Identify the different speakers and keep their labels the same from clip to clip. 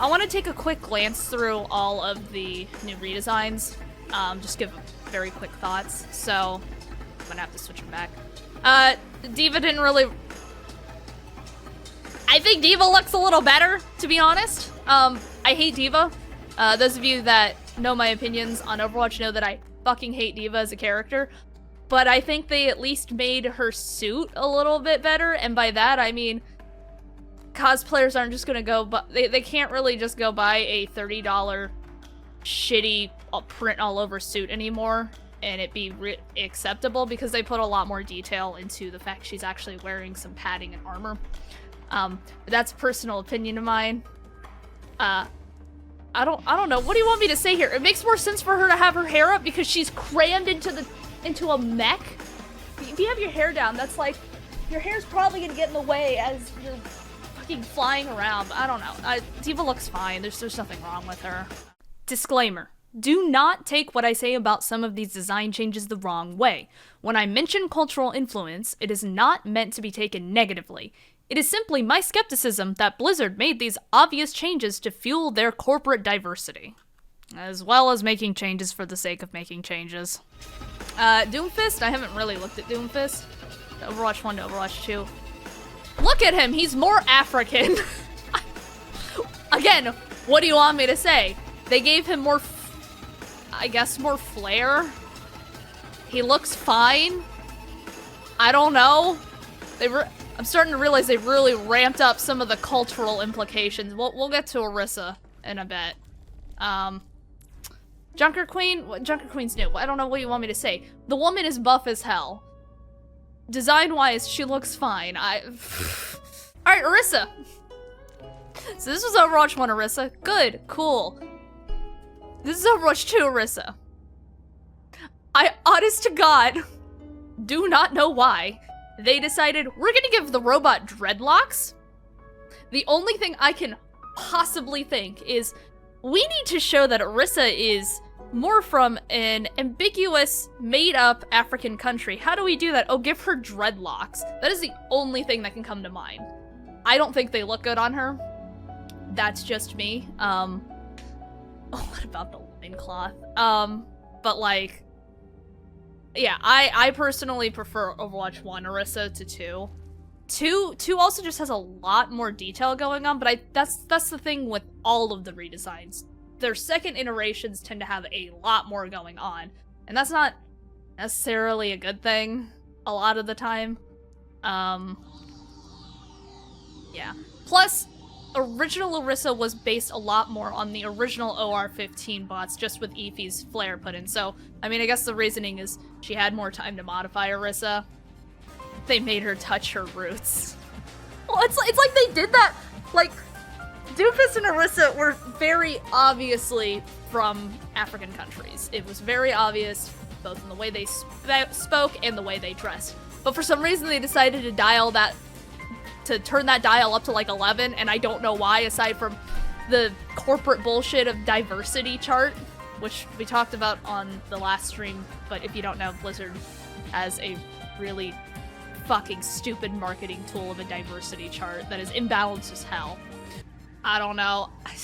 Speaker 1: I want to take a quick glance through all of the new redesigns. Just give very quick thoughts. So, I'm gonna have to switch them back. Diva didn't really... I think Diva looks a little better, to be honest. I hate Diva. Those of you that know my opinions on Overwatch know that I fucking hate Diva as a character. But I think they at least made her suit a little bit better, and by that I mean cosplayers aren't just gonna go, but they can't really just go buy a $30 shitty print all over suit anymore and it be acceptable, because they put a lot more detail into the fact she's actually wearing some padding and armor. That's a personal opinion of mine. I don't know. What do you want me to say here? It makes more sense for her to have her hair up because she's crammed into a mech. If you have your hair down, that's like, your hair's probably gonna get in the way as you're fucking flying around. I don't know. Diva looks fine. There's nothing wrong with her. Disclaimer. Do not take what I say about some of these design changes the wrong way. When I mention cultural influence, it is not meant to be taken negatively. It is simply my skepticism that Blizzard made these obvious changes to fuel their corporate diversity, as well as making changes for the sake of making changes. Doomfist? I haven't really looked at Doomfist. Overwatch 1 to Overwatch 2. Look at him! He's more African! Again, what do you want me to say? They gave him more, I guess, more flair? He looks fine? I don't know. I'm starting to realize they've really ramped up some of the cultural implications. We'll get to Orisa in a bit. Junker Queen? Junker Queen's new. I don't know what you want me to say. The woman is buff as hell. Design-wise, she looks fine. Alright, Orisa! So this was Overwatch 1 Orisa. Good, cool. This is Overwatch 2 Orisa. I, honest to God, do not know why they decided we're gonna give the robot dreadlocks. The only thing I can possibly think is we need to show that Orisa is more from an ambiguous, made-up African country. How do we do that? Oh, give her dreadlocks. That is the only thing that can come to mind. I don't think they look good on her. That's just me. Oh, what about the loincloth? But like, yeah, I personally prefer Overwatch 1 Orisa to 2. 2 also just has a lot more detail going on, but that's the thing with all of the redesigns. Their second iterations tend to have a lot more going on, and that's not necessarily a good thing a lot of the time. Yeah. Plus, original Orisa was based a lot more on the original OR15 bots, just with Eefii's flare put in. So, I mean, I guess the reasoning is she had more time to modify Orisa. They made her touch her roots. Well, it's like they did that, like, Doofus and Orisa were very obviously from African countries. It was very obvious, both in the way they spoke and the way they dressed. But for some reason they decided to turn that dial up to like 11, and I don't know why, aside from the corporate bullshit of diversity chart, which we talked about on the last stream. But if you don't know, Blizzard has a really fucking stupid marketing tool of a diversity chart that is imbalanced as hell. I don't know. I'm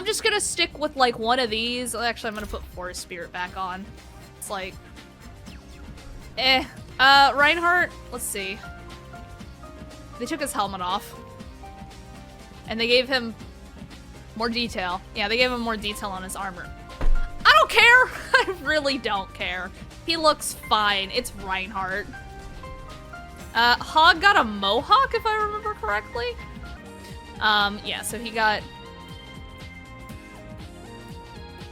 Speaker 1: just gonna stick with like one of these. Actually, I'm gonna put Forest Spirit back on. It's like, Reinhardt, let's see. They took his helmet off. And they gave him more detail. Yeah, they gave him more detail on his armor. I don't care! I really don't care. He looks fine. It's Reinhardt. Hog got a mohawk, if I remember correctly. Yeah, so he got...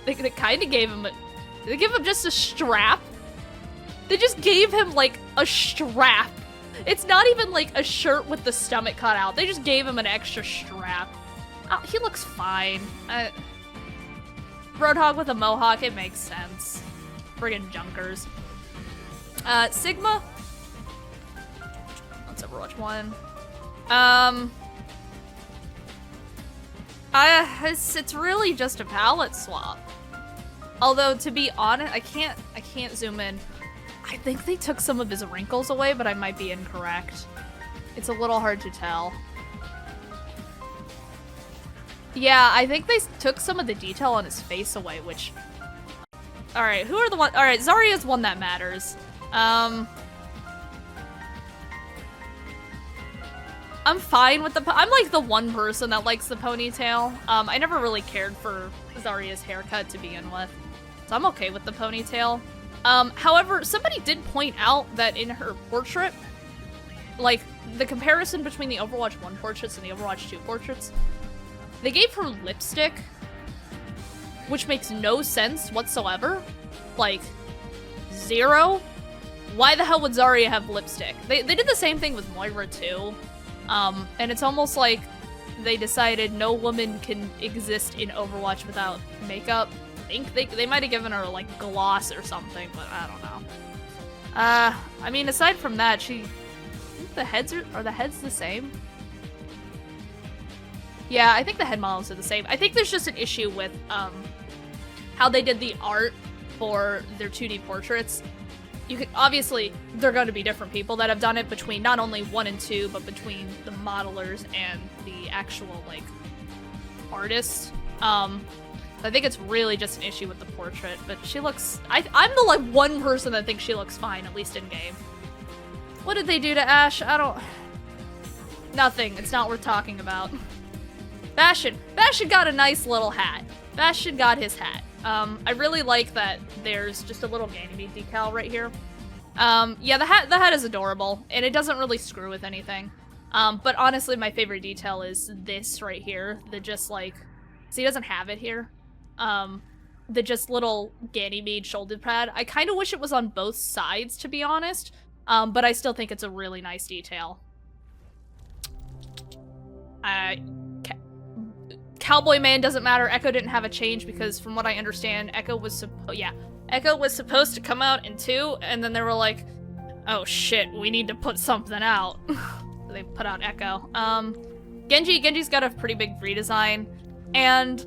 Speaker 1: They kind of gave him a... Did they give him just a strap? They just gave him, like, a strap. It's not even, like, a shirt with the stomach cut out. They just gave him an extra strap. Oh, he looks fine. Roadhog with a mohawk, it makes sense. Friggin' junkers. Sigma? Let's Overwatch 1. It's really just a palette swap. Although, to be honest, I can't zoom in. I think they took some of his wrinkles away, but I might be incorrect. It's a little hard to tell. Yeah, I think they took some of the detail on his face away, which... Alright, who are the one? Alright, Zarya's one that matters. I'm fine with the I'm like the one person that likes the ponytail. I never really cared for Zarya's haircut to begin with, so I'm okay with the ponytail. However, somebody did point out that in her portrait, like, the comparison between the Overwatch 1 portraits and the Overwatch 2 portraits, they gave her lipstick, which makes no sense whatsoever. Like, zero. Why the hell would Zarya have lipstick? They did the same thing with Moira too. And it's almost like they decided no woman can exist in Overwatch without makeup. I think they might have given her like gloss or something, but I don't know. I mean, aside from that, I think the heads are the heads the same? Yeah, I think the head models are the same. I think there's just an issue with how they did the art for their 2D portraits. You could obviously they're going to be different people that have done it between not only 1 and 2, but between the modelers and the actual like artists. I think it's really just an issue with the portrait, but she looks. I'm the like one person that thinks she looks fine, at least in game. What did they do to Ashe? I don't. Nothing. It's not worth talking about. Bastion got a nice little hat. Bastion got his hat. I really like that there's just a little Ganymede decal right here. Yeah, the hat is adorable, and it doesn't really screw with anything. But honestly, my favorite detail is this right here. The just like, see, he doesn't have it here. The just little Ganymede shoulder pad. I kind of wish it was on both sides, to be honest. But I still think it's a really nice detail. Cowboy Man doesn't matter. Echo didn't have a change because, from what I understand, Echo was supposed to come out in 2, and then they were like, "Oh shit, we need to put something out." So they put out Echo. Genji's got a pretty big redesign, and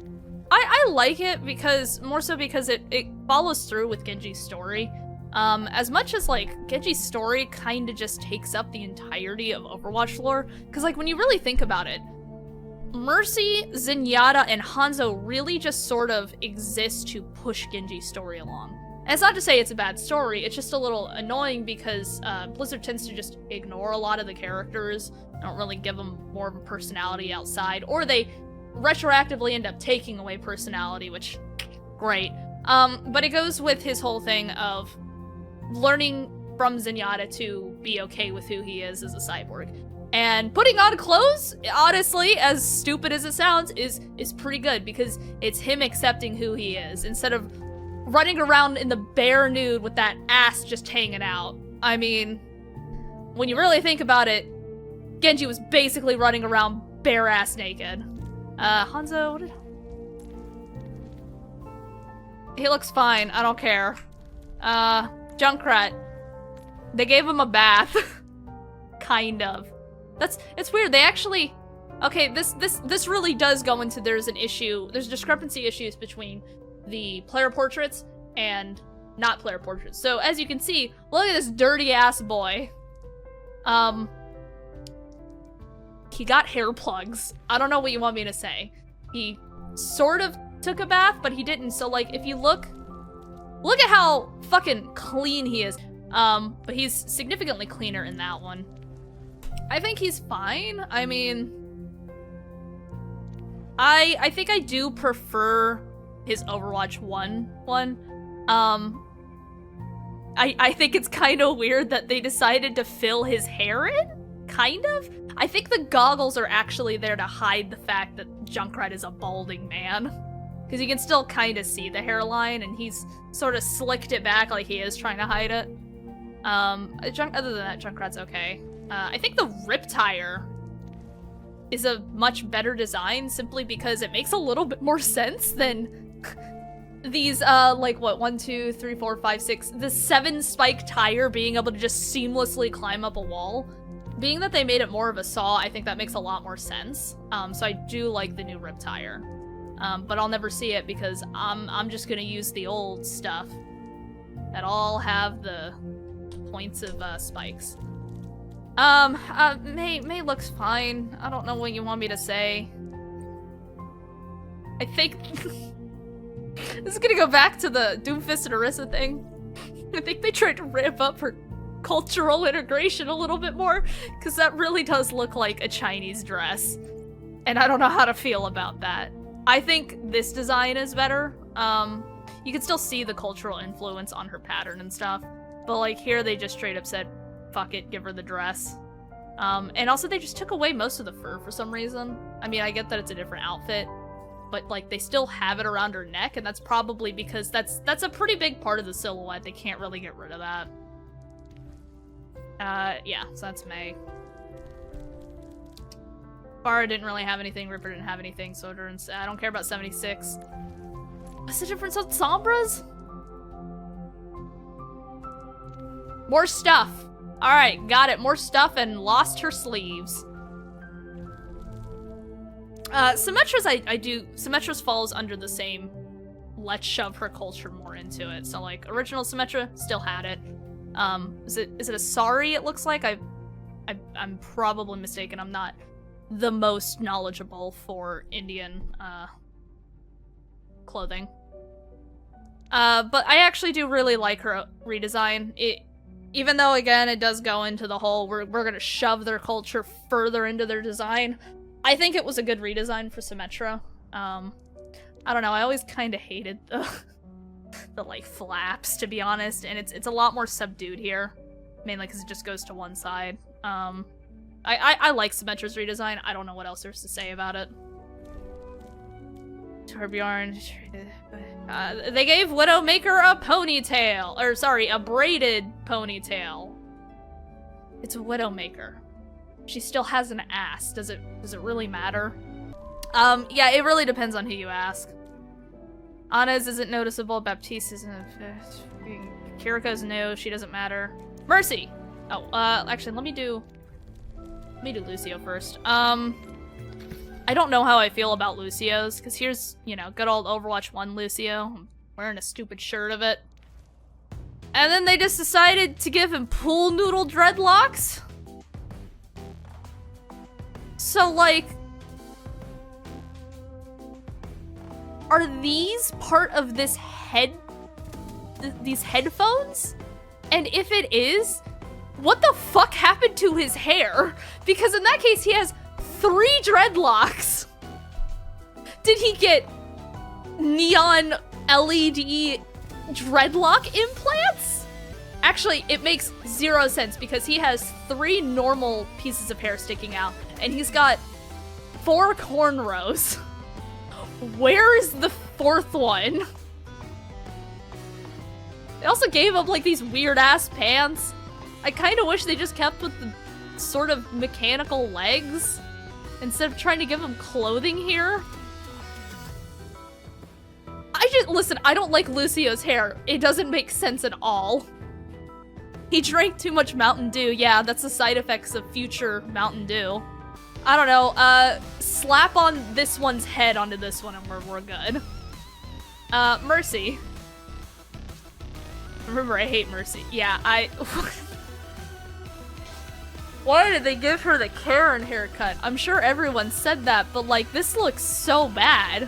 Speaker 1: I like it because more so because it follows through with Genji's story. As much as like Genji's story kind of just takes up the entirety of Overwatch lore, because like when you really think about it, Mercy, Zenyatta, and Hanzo really just sort of exist to push Genji's story along. And it's not to say it's a bad story, it's just a little annoying because Blizzard tends to just ignore a lot of the characters, don't really give them more of a personality outside, or they retroactively end up taking away personality, which, great. But it goes with his whole thing of learning from Zenyatta to be okay with who he is as a cyborg. And putting on clothes, honestly, as stupid as it sounds, is pretty good because it's him accepting who he is instead of running around in the bare nude with that ass just hanging out. I mean, when you really think about it, Genji was basically running around bare ass naked. Hanzo, what did... He looks fine, I don't care. Junkrat. They gave him a bath. Kind of. It's weird, they actually... Okay, this really does go into there's discrepancy issues between the player portraits and not player portraits. So, as you can see, look at this dirty ass boy. He got hair plugs. I don't know what you want me to say. He sort of took a bath, but he didn't. So, like, if you look at how fucking clean he is. But he's significantly cleaner in that one. I think he's fine. I mean, I think I do prefer his Overwatch 1 one. I think it's kind of weird that they decided to fill his hair in. Kind of. I think the goggles are actually there to hide the fact that Junkrat is a balding man. Because you can still kind of see the hairline, and he's sort of slicked it back like he is trying to hide it. Other than that, Junkrat's okay. I think the Riptire is a much better design simply because it makes a little bit more sense than these, like, what, 1, 2, 3, 4, 5, 6, the 7-spike tire being able to just seamlessly climb up a wall. Being that they made it more of a saw, I think that makes a lot more sense. So I do like the new Riptire. But I'll never see it because I'm just gonna use the old stuff that all have the points of spikes. Mei looks fine. I don't know what you want me to say. I think this is gonna go back to the Doomfist and Orisa thing. I think they tried to ramp up her cultural integration a little bit more, because that really does look like a Chinese dress. And I don't know how to feel about that. I think this design is better. You can still see the cultural influence on her pattern and stuff, but like here they just straight up said, fuck it, give her the dress. And also they just took away most of the fur for some reason. I mean, I get that it's a different outfit, but like they still have it around her neck, and that's probably because that's a pretty big part of the silhouette. They can't really get rid of that. Yeah, so that's May. Farah didn't really have anything, Ripper didn't have anything, Sojourn, I don't care about 76. What's the difference on Sombra's? More stuff. Alright, got it. More stuff and lost her sleeves. Symmetra's Symmetra's falls under the same let's shove her culture more into it. So like original Symmetra still had it. Is it a sari it looks like? I'm probably mistaken. I'm not the most knowledgeable for Indian clothing. But I actually do really like her redesign. Even though, again, it does go into the whole, we're gonna shove their culture further into their design, I think it was a good redesign for Symmetra. I don't know, I always kind of hated the like, flaps, to be honest, and it's a lot more subdued here, mainly because it just goes to one side. I like Symmetra's redesign. I don't know what else there's to say about it. Torbjorn. They gave Widowmaker a ponytail. Or, sorry, a braided ponytail. It's a Widowmaker. She still has an ass. Does it really matter? Yeah, it really depends on who you ask. Anna's isn't noticeable. Baptiste isn't. Kiriko's no, she doesn't matter. Mercy! Oh, actually, let me do Lucio first. I don't know how I feel about Lucio's, because here's, you know, good old Overwatch 1 Lucio. I'm wearing a stupid shirt of it. And then they just decided to give him pool noodle dreadlocks? So, like, are these part of this these headphones? And if it is, what the fuck happened to his hair? Because in that case, he has 3 dreadlocks. Did he get neon LED dreadlock implants? Actually, it makes 0 sense because he has 3 normal pieces of hair sticking out, and he's got 4 cornrows. Where is the 4th one? They also gave him like these weird ass pants. I kind of wish they just kept with the sort of mechanical legs instead of trying to give him clothing here. Listen, I don't like Lucio's hair. It doesn't make sense at all. He drank too much Mountain Dew. Yeah, that's the side effects of future Mountain Dew. I don't know, slap on this one's head onto this one and we're good. Mercy. Remember, I hate Mercy. Yeah, Why did they give her the Karen haircut? I'm sure everyone said that, but like, this looks so bad.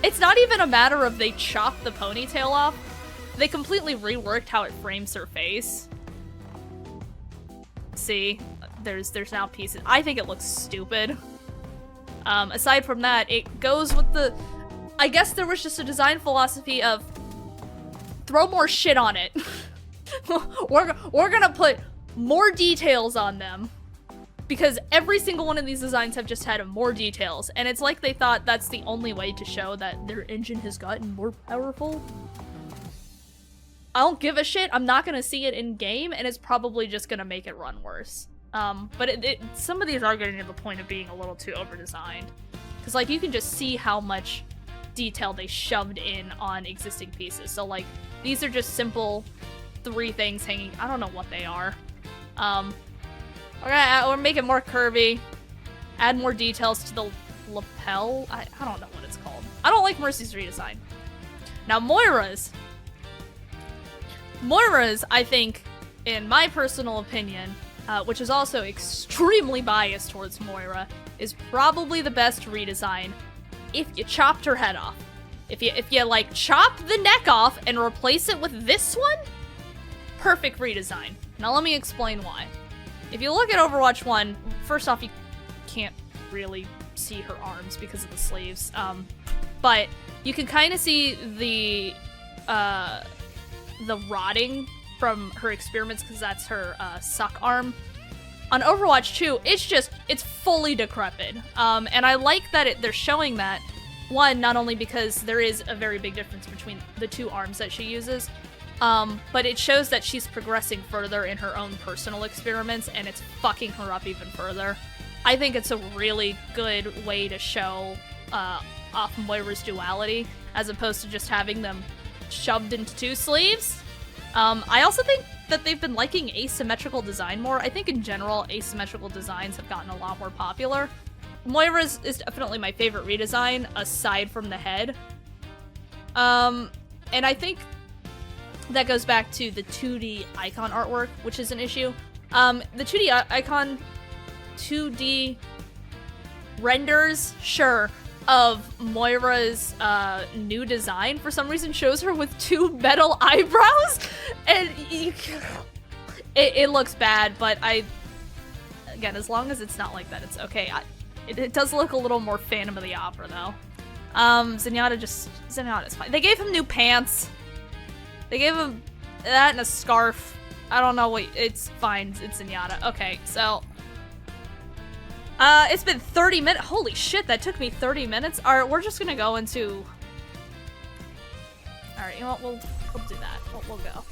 Speaker 1: It's not even a matter of they chopped the ponytail off. They completely reworked how it frames her face. See, there's now pieces. I think it looks stupid. Aside from that, it goes with the... I guess there was just a design philosophy of throw more shit on it. We're gonna put more details on them because every single one of these designs have just had more details, and it's like they thought that's the only way to show that their engine has gotten more powerful. I don't give a shit. I'm not gonna see it in game, and it's probably just gonna make it run worse. But some of these are getting to the point of being a little too over-designed, because like you can just see how much detail they shoved in on existing pieces. So like these are just simple 3 things hanging. I don't know what they are. We're making more curvy. Add more details to the lapel. I don't know what it's called. I don't like Mercy's redesign. Now Moira's, I think, in my personal opinion, which is also extremely biased towards Moira, is probably the best redesign if you chopped her head off. If you like chop the neck off and replace it with this one, perfect redesign. Now let me explain why. If you look at Overwatch 1, first off, you can't really see her arms because of the sleeves, but you can kind of see the rotting from her experiments because that's her suck arm. On Overwatch 2, it's fully decrepit, and I like that they're showing that. One, not only because there is a very big difference between the two arms that she uses, but it shows that she's progressing further in her own personal experiments, and it's fucking her up even further. I think it's a really good way to show off Moira's duality, as opposed to just having them shoved into two sleeves. I also think that they've been liking asymmetrical design more. I think in general, asymmetrical designs have gotten a lot more popular. Moira's is definitely my favorite redesign, aside from the head. And I think that goes back to the 2D icon artwork, which is an issue. The 2D icon, 2D renders, sure, of Moira's new design for some reason shows her with two metal eyebrows, and it looks bad, but again, as long as it's not like that, it's okay. It does look a little more Phantom of the Opera, though. Zenyatta's fine. They gave him new pants. They gave him that and a scarf. I don't know what, it's fine, it's Zenyatta. Okay, so it's been 30 minutes. Holy shit, that took me 30 minutes. All right, we're just gonna go into... All right, you know what, we'll do that. We'll go.